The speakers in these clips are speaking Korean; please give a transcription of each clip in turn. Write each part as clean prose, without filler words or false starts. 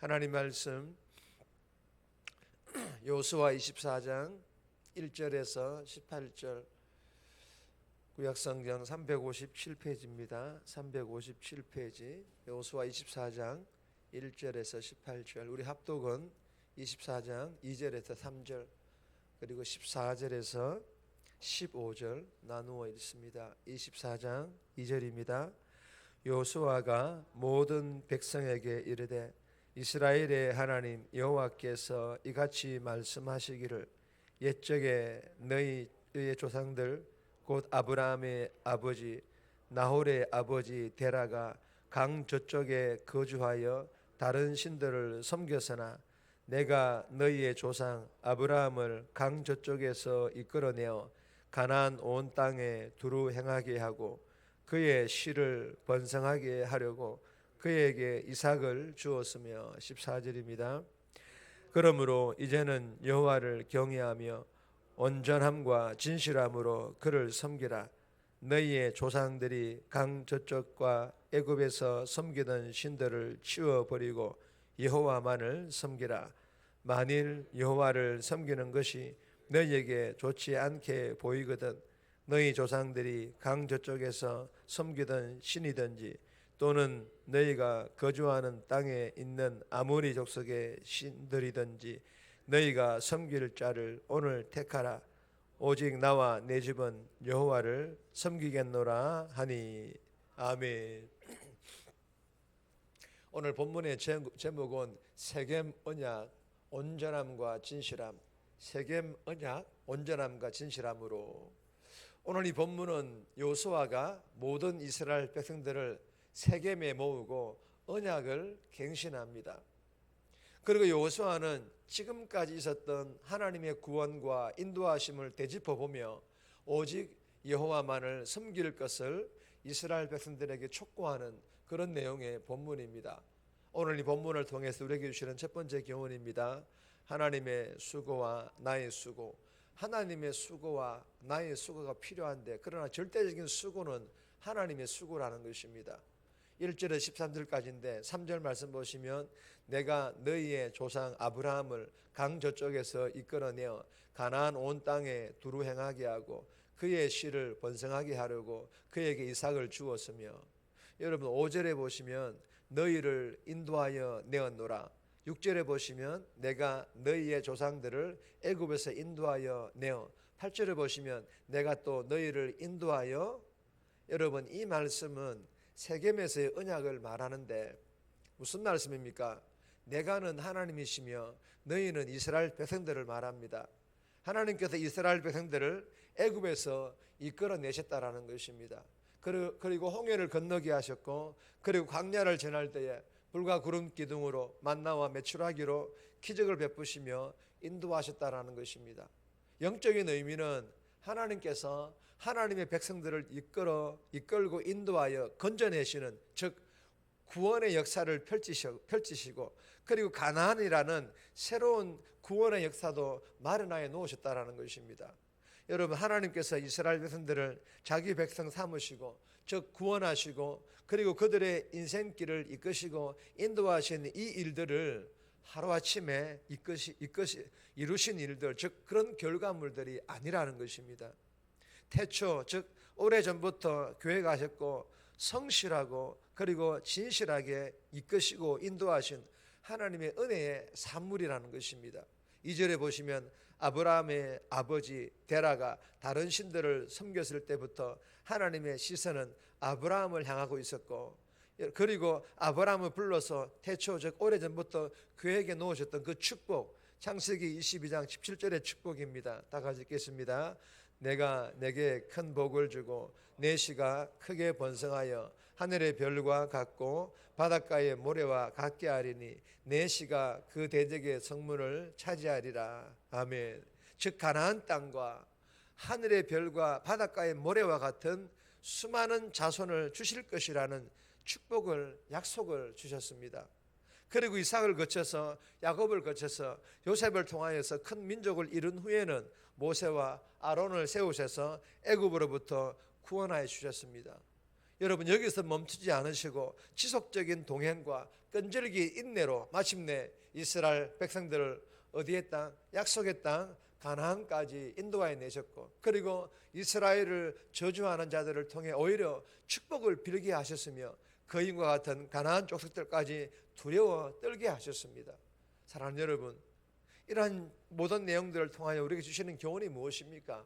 하나님 말씀 여호수아 24장 1절에서 18절 구약성경 357페이지입니다. 357페이지 여호수아 24장 1절에서 18절 우리 합독은 24장 2절에서 3절 그리고 14절에서 15절 나누어 있습니다. 24장 2절입니다. 여호수아가 모든 백성에게 이르되 이스라엘의 하나님 여호와께서 이같이 말씀하시기를 옛적에 너희의 조상들 곧 아브라함의 아버지 나홀의 아버지 데라가 강 저쪽에 거주하여 다른 신들을 섬겼으나 내가 너희의 조상 아브라함을 강 저쪽에서 이끌어내어 가나안 온 땅에 두루 행하게 하고 그의 씨를 번성하게 하려고 그에게 이삭을 주었으며 14절입니다. 그러므로 이제는 여호와를 경외하며 온전함과 진실함으로 그를 섬기라. 너희의 조상들이 강 저쪽과 애굽에서 섬기던 신들을 치워버리고 여호와만을 섬기라. 만일 여호와를 섬기는 것이 너희에게 좋지 않게 보이거든 너희 조상들이 강 저쪽에서 섬기던 신이든지 또는 너희가 거주하는 땅에 있는 아모리 족속의 신들이든지 너희가 섬길 자를 오늘 택하라. 오직 나와 내 집은 여호와를 섬기겠노라 하니. 아멘. 오늘 본문의 제목은 세겜 언약 온전함과 진실함. 세겜 언약 온전함과 진실함으로 오늘 이 본문은 여호수아가 모든 이스라엘 백성들을 세겜에 모으고 언약을 갱신합니다. 그리고 여호수아는 지금까지 있었던 하나님의 구원과 인도하심을 되짚어보며 오직 여호와만을 섬길 것을 이스라엘 백성들에게 촉구하는 그런 내용의 본문입니다. 오늘 이 본문을 통해서 우리에게 주시는 첫 번째 교훈입니다. 하나님의 수고와 나의 수고. 하나님의 수고와 나의 수고가 필요한데 그러나 절대적인 수고는 하나님의 수고라는 것입니다. 1절에서 13절까지인데 3절 말씀 보시면 내가 너희의 조상 아브라함을 강 저쪽에서 이끌어내어 가나안 온 땅에 두루 행하게 하고 그의 씨를 번성하게 하려고 그에게 이삭을 주었으며 여러분 5절에 보시면 너희를 인도하여 내었노라. 6절에 보시면 내가 너희의 조상들을 애굽에서 인도하여 내어 8절에 보시면 내가 또 너희를 인도하여 여러분 이 말씀은 세겜에서의 언약을 말하는데 무슨 말씀입니까? 내가는 하나님이시며 너희는 이스라엘 백성들을 말합니다. 하나님께서 이스라엘 백성들을 애굽에서 이끌어내셨다라는 것입니다. 그리고 홍해를 건너게 하셨고 그리고 광야를 지날 때에 불과 구름 기둥으로 만나와 메추라기로 기적을 베푸시며 인도하셨다라는 것입니다. 영적인 의미는 하나님께서 하나님의 백성들을 이끌고 인도하여 건져내시는 즉 구원의 역사를 펼치시고 그리고 가나안이라는 새로운 구원의 역사도 마련하여 놓으셨다라는 것입니다. 여러분 하나님께서 이스라엘 백성들을 자기 백성 삼으시고 즉 구원하시고 그리고 그들의 인생길을 이끄시고 인도하신 이 일들을 하루아침에 이루신 일들 즉 그런 결과물들이 아니라는 것입니다. 태초 즉 오래전부터 교회 가셨고 성실하고 그리고 진실하게 이끄시고 인도하신 하나님의 은혜의 산물이라는 것입니다. 2절에 보시면 아브라함의 아버지 데라가 다른 신들을 섬겼을 때부터 하나님의 시선은 아브라함을 향하고 있었고 그리고 아브라함을 불러서 태초 즉 오래전부터 그에게 놓으셨던 그 축복 창세기 22장 17절의 축복입니다. 다 같이 읽겠습니다. 내가 내게 큰 복을 주고 내 씨가 크게 번성하여 하늘의 별과 같고 바닷가의 모래와 같게 하리니 내 씨가 그 대적의 성문을 차지하리라. 아멘. 즉 가나안 땅과 하늘의 별과 바닷가의 모래와 같은 수많은 자손을 주실 것이라는 축복을 약속을 주셨습니다. 그리고 이삭을 거쳐서 야곱을 거쳐서 요셉을 통하여서 큰 민족을 이룬 후에는 모세와 아론을 세우셔서 애굽으로부터 구원하여 주셨습니다. 여러분 여기서 멈추지 않으시고 지속적인 동행과 끈질기 인내로 마침내 이스라엘 백성들을 어디의 땅? 약속의 땅 가나안까지 인도하여 내셨고, 그리고 이스라엘을 저주하는 자들을 통해 오히려 축복을 빌게 하셨으며 거인과 같은 가나안 족속들까지 두려워 떨게 하셨습니다. 사랑하는 여러분, 이러한 모든 내용들을 통하여 우리에게 주시는 교훈이 무엇입니까?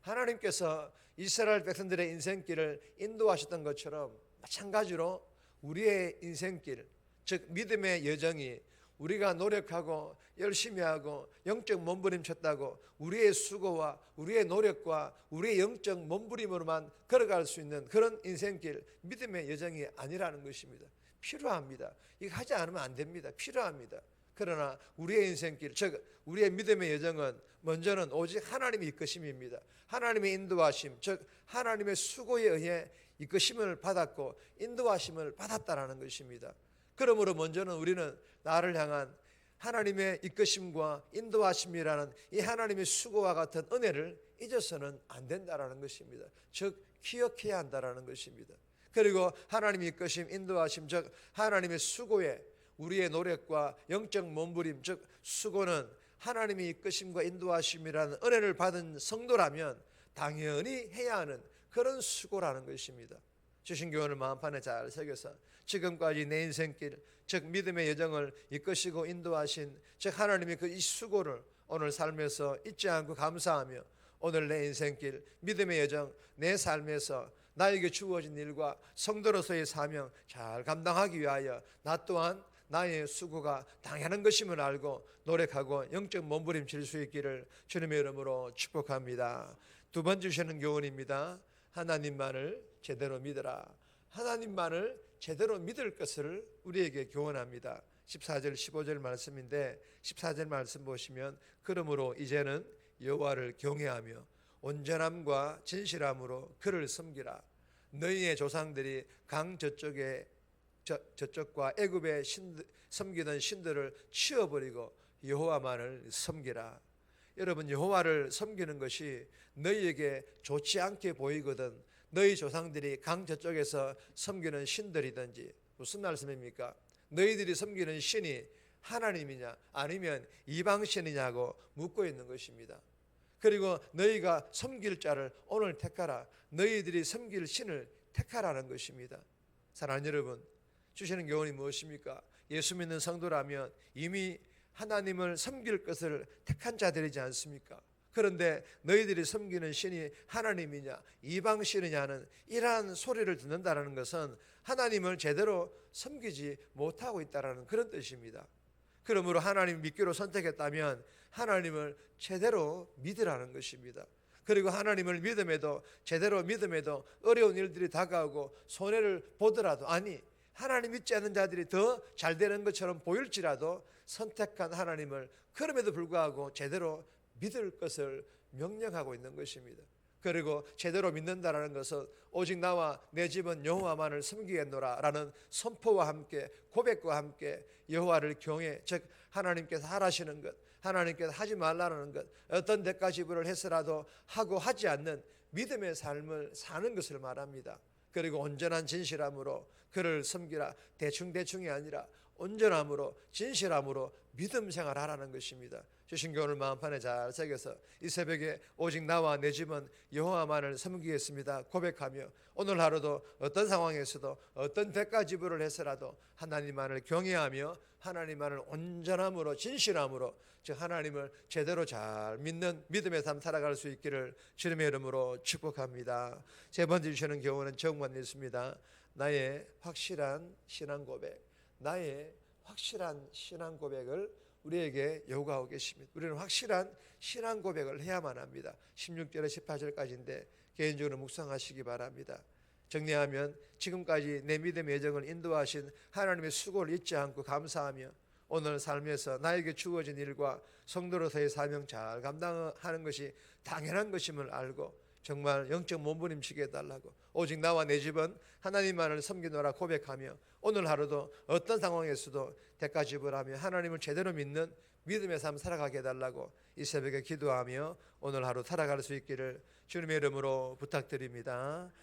하나님께서 이스라엘 백성들의 인생길을 인도하셨던 것처럼 마찬가지로 우리의 인생길, 즉 믿음의 여정이 우리가 노력하고 열심히 하고 영적 몸부림쳤다고 우리의 수고와 우리의 노력과 우리의 영적 몸부림으로만 걸어갈 수 있는 그런 인생길, 믿음의 여정이 아니라는 것입니다. 필요합니다. 이거 하지 않으면 안 됩니다. 필요합니다. 그러나 우리의 인생길, 즉 우리의 믿음의 여정은 먼저는 오직 하나님의 이끄심입니다. 하나님의 인도하심, 즉 하나님의 수고에 의해 이끄심을 받았고 인도하심을 받았다라는 것입니다. 그러므로 먼저는 우리는 나를 향한 하나님의 이끄심과 인도하심이라는 이 하나님의 수고와 같은 은혜를 잊어서는 안 된다라는 것입니다. 즉 기억해야 한다라는 것입니다. 그리고 하나님의 이끄심, 인도하심, 즉 하나님의 수고에 우리의 노력과 영적 몸부림, 즉 수고는 하나님의 이끄심과 인도하심이라는 은혜를 받은 성도라면 당연히 해야 하는 그런 수고라는 것입니다. 주신 교훈을 마음판에 잘 새겨서 지금까지 내 인생길, 즉 믿음의 여정을 이끄시고 인도하신 즉 하나님의 그 이 수고를 오늘 삶에서 잊지 않고 감사하며 오늘 내 인생길, 믿음의 여정, 내 삶에서 나에게 주어진 일과 성도로서의 사명 잘 감당하기 위하여 나 또한 나의 수고가 당연한 것임을 알고 노력하고 영적 몸부림칠 수 있기를 주님의 이름으로 축복합니다. 두 번째 주시는 교훈입니다. 하나님만을 제대로 믿어라. 하나님만을 제대로 믿을 것을 우리에게 교훈합니다. 14절 15절 말씀인데 14절 말씀 보시면 그러므로 이제는 여호와를 경외하며 온전함과 진실함으로 그를 섬기라. 너희의 조상들이 강 저쪽과 애굽에 섬기던 신들을 치워버리고 여호와만을 섬기라. 여러분, 여호와를 섬기는 것이 너희에게 좋지 않게 보이거든 너희 조상들이 강 저쪽에서 섬기는 신들이든지, 무슨 말씀입니까? 너희들이 섬기는 신이 하나님이냐 아니면 이방신이냐고 묻고 있는 것입니다. 그리고 너희가 섬길 자를 오늘 택하라. 너희들이 섬길 신을 택하라는 것입니다. 사랑하는 여러분, 주시는 교훈이 무엇입니까? 예수 믿는 성도라면 이미 하나님을 섬길 것을 택한 자들이지 않습니까? 그런데 너희들이 섬기는 신이 하나님이냐 이방신이냐는 이러한 소리를 듣는다는 것은 하나님을 제대로 섬기지 못하고 있다는 그런 뜻입니다. 그러므로 하나님 믿기로 선택했다면 하나님을 제대로 믿으라는 것입니다. 그리고 하나님을 믿음에도 제대로 믿음에도 어려운 일들이 다가오고 손해를 보더라도, 아니 하나님 믿지 않는 자들이 더 잘 되는 것처럼 보일지라도 선택한 하나님을 그럼에도 불구하고 제대로 믿을 것을 명령하고 있는 것입니다. 그리고 제대로 믿는다라는 것은 오직 나와 내 집은 여호와만을 섬기겠노라 라는 선포와 함께 고백과 함께 여호와를 경외, 즉 하나님께서 하라시는 것, 하나님께서 하지 말라는 것, 어떤 대가 지불을 해서라도 하고 하지 않는 믿음의 삶을 사는 것을 말합니다. 그리고 온전한 진실함으로 그를 섬기라. 대충대충이 아니라 온전함으로 진실함으로 믿음 생활하라는 것입니다. 주신 교훈을 마음판에 잘 새겨서 이 새벽에 오직 나와 내 집은 여호와만을 섬기겠습니다 고백하며 오늘 하루도 어떤 상황에서도 어떤 대가 지불을 해서라도 하나님만을 경외하며 하나님만을 온전함으로 진실함으로, 즉 하나님을 제대로 잘 믿는 믿음의 삶 살아갈 수 있기를 주님의 이름으로 축복합니다. 세 번째 주시는 교훈은 정말 있습니다. 나의 확실한 신앙 고백, 나의 확실한 신앙 고백을 우리에게 요구하고 계십니다. 우리는 확실한 신앙 고백을 해야만 합니다. 16절에 18절까지인데 개인적으로 묵상하시기 바랍니다. 정리하면 지금까지 내 믿음의 여정을 인도하신 하나님의 수고를 잊지 않고 감사하며 오늘 삶에서 나에게 주어진 일과 성도로서의 사명 잘 감당하는 것이 당연한 것임을 알고 정말 영적 몸부림치게 해달라고 오직 나와 내 집은 하나님만을 섬기노라 고백하며 오늘 하루도 어떤 상황에서도 대가 지불하며 하나님을 제대로 믿는 믿음의 삶 살아가게 해달라고 이 새벽에 기도하며 오늘 하루 살아갈 수 있기를 주님의 이름으로 부탁드립니다.